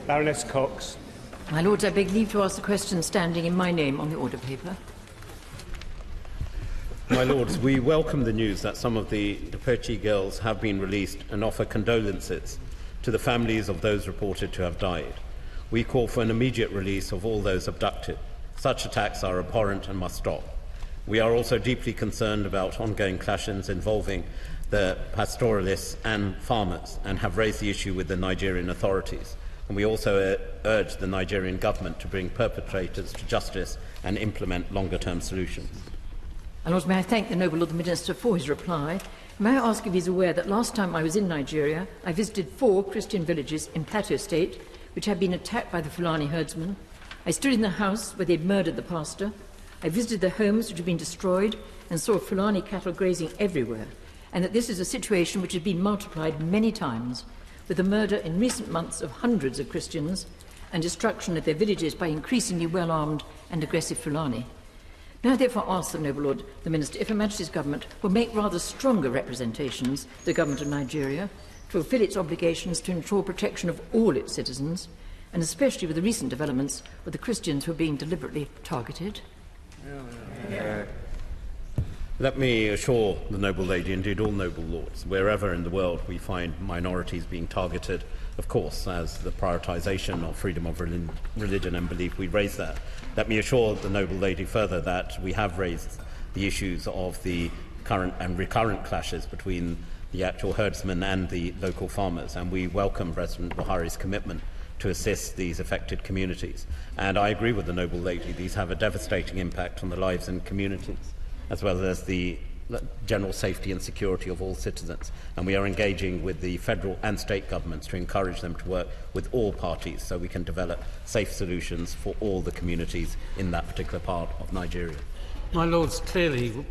Baroness Cox. My Lords, I beg leave to ask the question standing in my name on the order paper. My Lords, we welcome the news that some of the Depeche girls have been released and offer condolences to the families of those reported to have died. We call for an immediate release of all those abducted. Such attacks are abhorrent and must stop. We are also deeply concerned about ongoing clashes involving the pastoralists and farmers and have raised the issue with the Nigerian authorities. And we also urge the Nigerian government to bring perpetrators to justice and implement longer-term solutions. And Lord, may I thank the Noble Lord the Minister for his reply. May I ask if he's aware that last time I was in Nigeria, I visited 4 Christian villages in Plateau State, which had been attacked by the Fulani herdsmen. I stood in the house where they'd murdered the pastor. I visited the homes which had been destroyed and saw Fulani cattle grazing everywhere, and that this is a situation which has been multiplied many times, with the murder in recent months of hundreds of Christians and destruction of their villages by increasingly well-armed and aggressive Fulani. Now, I therefore ask the Noble Lord the Minister if Her Majesty's Government will make rather stronger representations to the Government of Nigeria to fulfil its obligations to ensure protection of all its citizens, and especially with the recent developments with the Christians who are being deliberately targeted. Let me assure the noble lady, indeed all noble lords, wherever in the world we find minorities being targeted, of course, as the prioritisation of freedom of religion and belief, we raise that. Let me assure the noble lady further that we have raised the issues of the current and recurrent clashes between the actual herdsmen and the local farmers, and we welcome President Buhari's commitment to assist these affected communities. And I agree with the noble lady, these have a devastating impact on the lives and communities, as well as the general safety and security of all citizens. And we are engaging with the federal and state governments to encourage them to work with all parties so we can develop safe solutions for all the communities in that particular part of Nigeria. My Lords, clearly,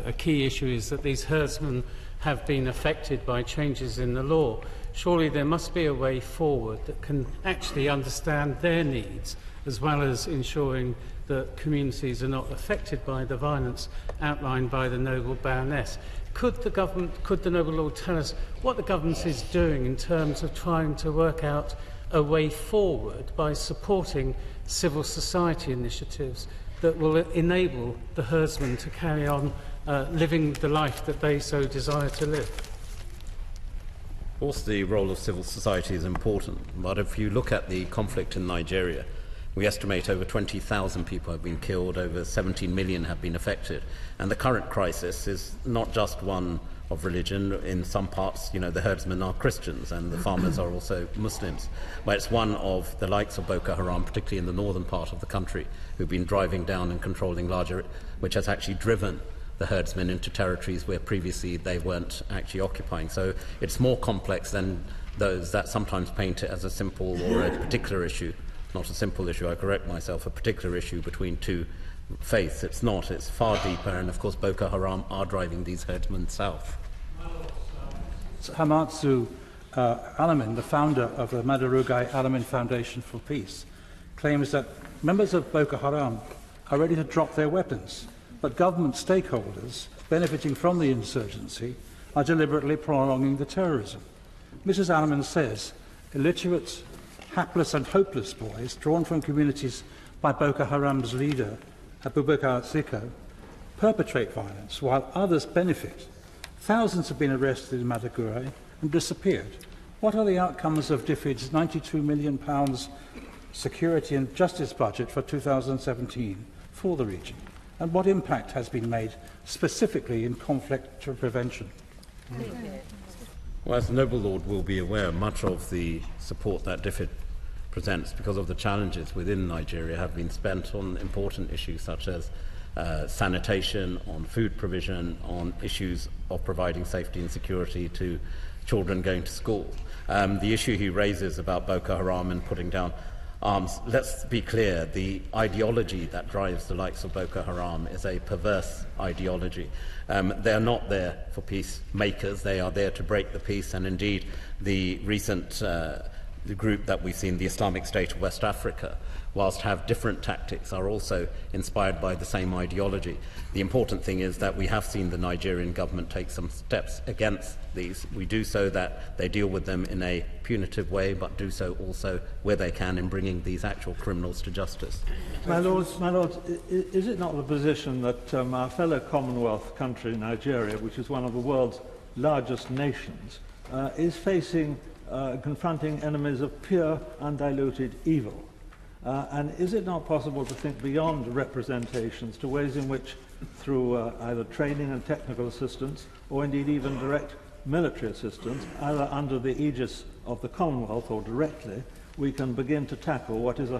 a key issue is that these herdsmen have been affected by changes in the law. Surely there must be a way forward that can actually understand their needs, as well as ensuring that communities are not affected by the violence outlined by the noble Baroness. Could the noble Lord tell us what the government is doing in terms of trying to work out a way forward by supporting civil society initiatives that will enable the herdsmen to carry on living the life that they so desire to live? Of course, the role of civil society is important, but if you look at the conflict in Nigeria, we estimate over 20,000 people have been killed, over 17 million have been affected, and the current crisis is not just one of religion. In some parts, the herdsmen are Christians and the farmers are also Muslims, but it's one of the likes of Boko Haram, particularly in the northern part of the country, who've been driving down and controlling larger, which has actually driven the herdsmen into territories where previously they weren't actually occupying. So it's more complex than those that sometimes paint it as a simple or a particular issue. Not a simple issue, I correct myself, a particular issue between two faiths. It's not, it's far deeper, and of course Boko Haram are driving these herdsmen south. Hamatsu Alamin, the founder of the Madarugai Alamin Foundation for Peace, claims that members of Boko Haram are ready to drop their weapons, but government stakeholders benefiting from the insurgency are deliberately prolonging the terrorism. Mrs. Alamin says illiterate, hapless and hopeless boys drawn from communities by Boko Haram's leader, Abubakar Ziko, perpetrate violence while others benefit. Thousands have been arrested in Maiduguri and disappeared. What are the outcomes of DFID's £92 million security and justice budget for 2017 for the region? And what impact has been made specifically in conflict prevention? Well, as the noble lord will be aware, much of the support that DFID presents, because of the challenges within Nigeria, have been spent on important issues such as sanitation, on food provision, on issues of providing safety and security to children going to school. The issue he raises about Boko Haram and putting down arms, let's be clear, the ideology that drives the likes of Boko Haram is a perverse ideology. They are not there for peacemakers, they are there to break the peace, and indeed the recent the group that we've seen, the Islamic State of West Africa, whilst have different tactics, are also inspired by the same ideology. The important thing is that we have seen the Nigerian government take some steps against these. We do so that they deal with them in a punitive way, but do so also where they can in bringing these actual criminals to justice. My Lord, is it not the position that our fellow Commonwealth country, Nigeria, which is one of the world's largest nations, is facing, confronting enemies of pure, undiluted evil? And is it not possible to think beyond representations to ways in which, through either training and technical assistance, or indeed even direct military assistance, either under the aegis of the Commonwealth or directly, we can begin to tackle what is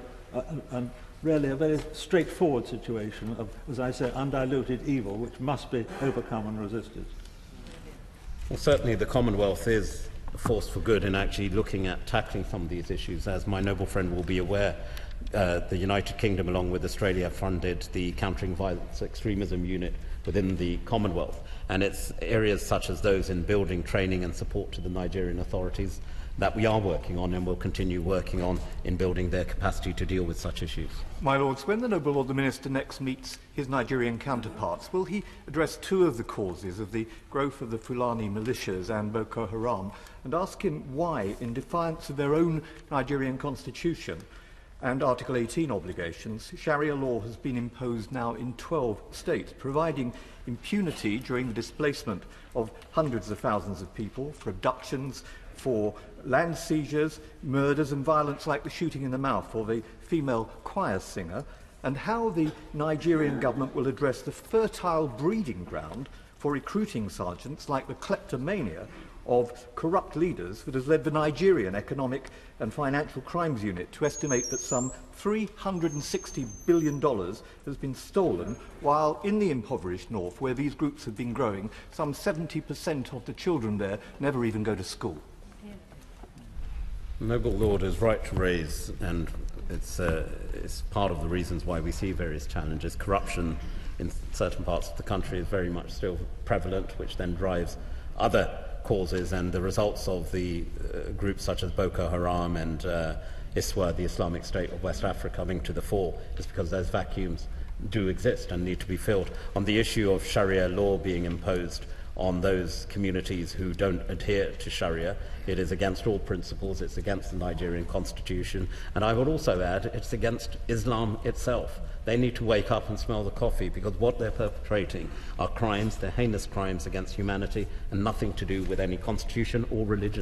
really a very straightforward situation of, as I say, undiluted evil, which must be overcome and resisted? Well, certainly the Commonwealth is a force for good in actually looking at tackling some of these issues. As my noble friend will be aware, the United Kingdom, along with Australia, funded the Countering Violence Extremism Unit within the Commonwealth, and it's areas such as those in building, training and support to the Nigerian authorities that we are working on and will continue working on in building their capacity to deal with such issues. My Lords, when the Noble Lord the Minister next meets his Nigerian counterparts, will he address two of the causes of the growth of the Fulani militias and Boko Haram, and ask him why, in defiance of their own Nigerian constitution and Article 18 obligations, Sharia law has been imposed now in 12 states, providing impunity during the displacement of hundreds of thousands of people, for abductions, for land seizures, murders and violence like the shooting in the mouth for the female choir singer, and how the Nigerian government will address the fertile breeding ground for recruiting sergeants like the kleptomania of corrupt leaders that has led the Nigerian Economic and Financial Crimes Unit to estimate that some $360 billion has been stolen, while in the impoverished north, where these groups have been growing, some 70% of the children there never even go to school. The Noble Lord is right to raise, and it's part of the reasons why we see various challenges. Corruption in certain parts of the country is very much still prevalent, which then drives other causes, and the results of the groups such as Boko Haram and ISWA, the Islamic State of West Africa, coming to the fore is because those vacuums do exist and need to be filled. On the issue of Sharia law being imposed on those communities who don't adhere to Sharia, it is against all principles, it's against the Nigerian constitution, and I would also add it's against Islam itself. They need to wake up and smell the coffee, because what they're perpetrating are crimes, they're heinous crimes against humanity, and nothing to do with any constitution or religion.